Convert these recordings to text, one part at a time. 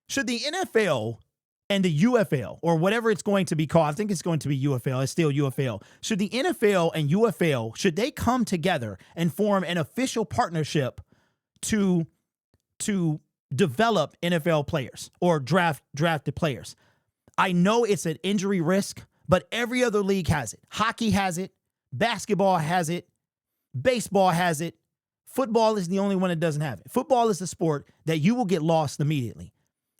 Should the NFL and the UFL, or whatever it's going to be called, I think it's going to be UFL, it's still UFL. Should the NFL and UFL, should they come together and form an official partnership to develop NFL players or drafted players? I know it's an injury risk, but every other league has it. Hockey has it. Basketball has it. Baseball has it. Football is the only one that doesn't have it. Football is a sport that you will get lost immediately.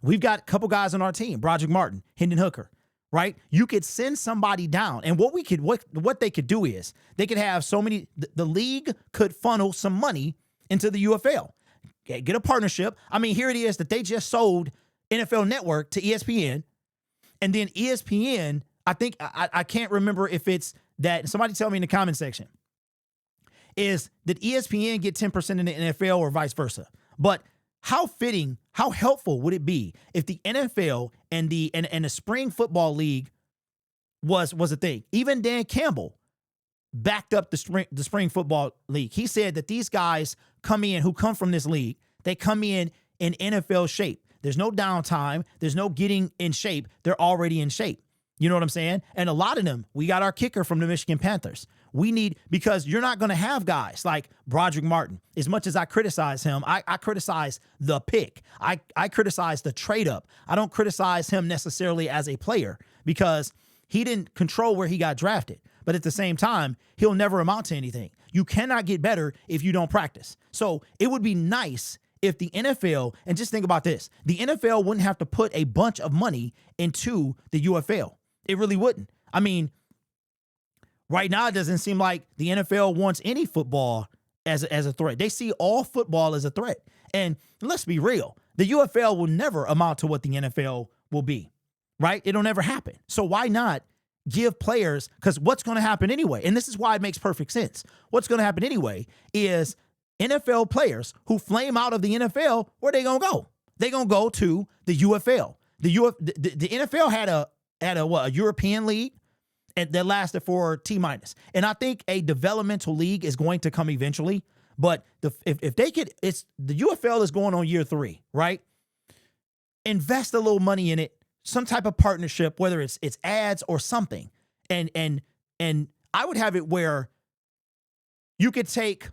We've got a couple guys on our team, Broderick Martin, Hendon Hooker, right? You could send somebody down. And what they could do is they could have the league could funnel some money into the UFL. Get a partnership. I mean, here it is that they just sold NFL Network to ESPN. And then ESPN, I think, I can't remember if it's that, somebody tell me in the comment section, is did ESPN get 10% in the NFL or vice versa? But how fitting, how helpful would it be if the NFL and the spring football league was a thing? Even Dan Campbell backed up the spring football league. He said that these guys who come from this league, they come in NFL shape. There's no downtime. There's no getting in shape. They're already in shape. You know what I'm saying? And a lot of them, we got our kicker from the Michigan Panthers. Because you're not going to have guys like Broderick Martin. As much as I criticize him, I criticize the pick. I criticize the trade up. I don't criticize him necessarily as a player because he didn't control where he got drafted. But at the same time, he'll never amount to anything. You cannot get better if you don't practice. So it would be nice if the NFL, and just think about this, the NFL wouldn't have to put a bunch of money into the UFL. It really wouldn't. I mean, right now, it doesn't seem like the NFL wants any football as a threat. They see all football as a threat. And let's be real, the UFL will never amount to what the NFL will be, right? It'll never happen. So why not give players, because what's going to happen anyway, and this is why it makes perfect sense, what's going to happen anyway is NFL players who flame out of the NFL, where they going to go? They're going to go to the UFL. The NFL had a European league that lasted for T-minus. And I think a developmental league is going to come eventually. But if they could, the UFL is going on year 3, right? Invest a little money in it, some type of partnership, whether it's ads or something. And I would have it where you could take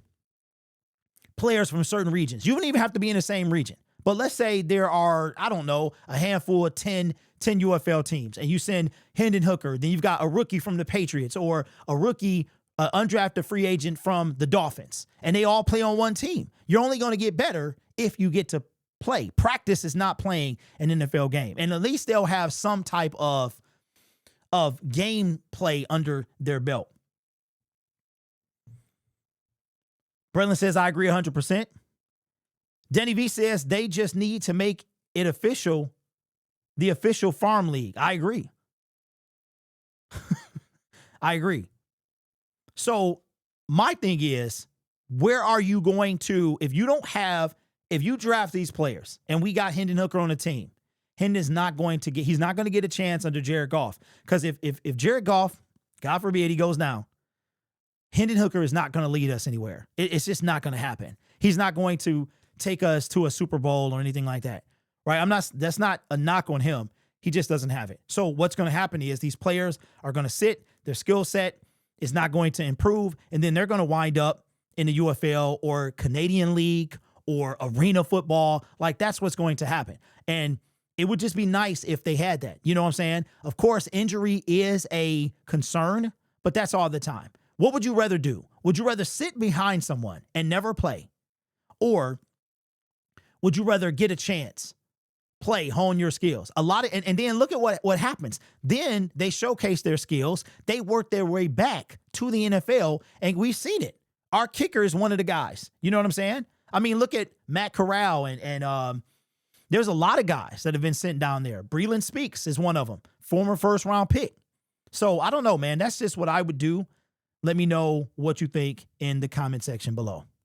players from certain regions. You wouldn't even have to be in the same region. But let's say there are, I don't know, a handful of 10 UFL teams, and you send Hendon Hooker, then you've got a rookie from the Patriots or a rookie, undrafted free agent from the Dolphins, and they all play on one team. You're only going to get better if you get to play. Practice is not playing an NFL game, and at least they'll have some type of game play under their belt. Brennan says, I agree 100%. Denny V says they just need to make it official, the official farm league. I agree. I agree. So my thing is, where are you going to, if you draft these players and we got Hendon Hooker on the team, he's not going to get a chance under Jared Goff. Because if Jared Goff, God forbid, he goes down, Hendon Hooker is not going to lead us anywhere. It's just not going to happen. He's not going to take us to a Super Bowl or anything like that, right? That's not a knock on him. He just doesn't have it. So what's going to happen is these players are going to sit, their skill set is not going to improve, and then they're going to wind up in the UFL or Canadian League or arena football. Like, that's what's going to happen. And it would just be nice if they had that. You know what I'm saying? Of course, injury is a concern, but that's all the time. What would you rather do? Would you rather sit behind someone and never play? Or would you rather get a chance, play, hone your skills? And then look at what happens. Then they showcase their skills. They work their way back to the NFL, and we've seen it. Our kicker is one of the guys. You know what I'm saying? I mean, look at Matt Corral, and there's a lot of guys that have been sent down there. Breland Speaks is one of them, former first-round pick. So I don't know, man. That's just what I would do. Let me know what you think in the comment section below.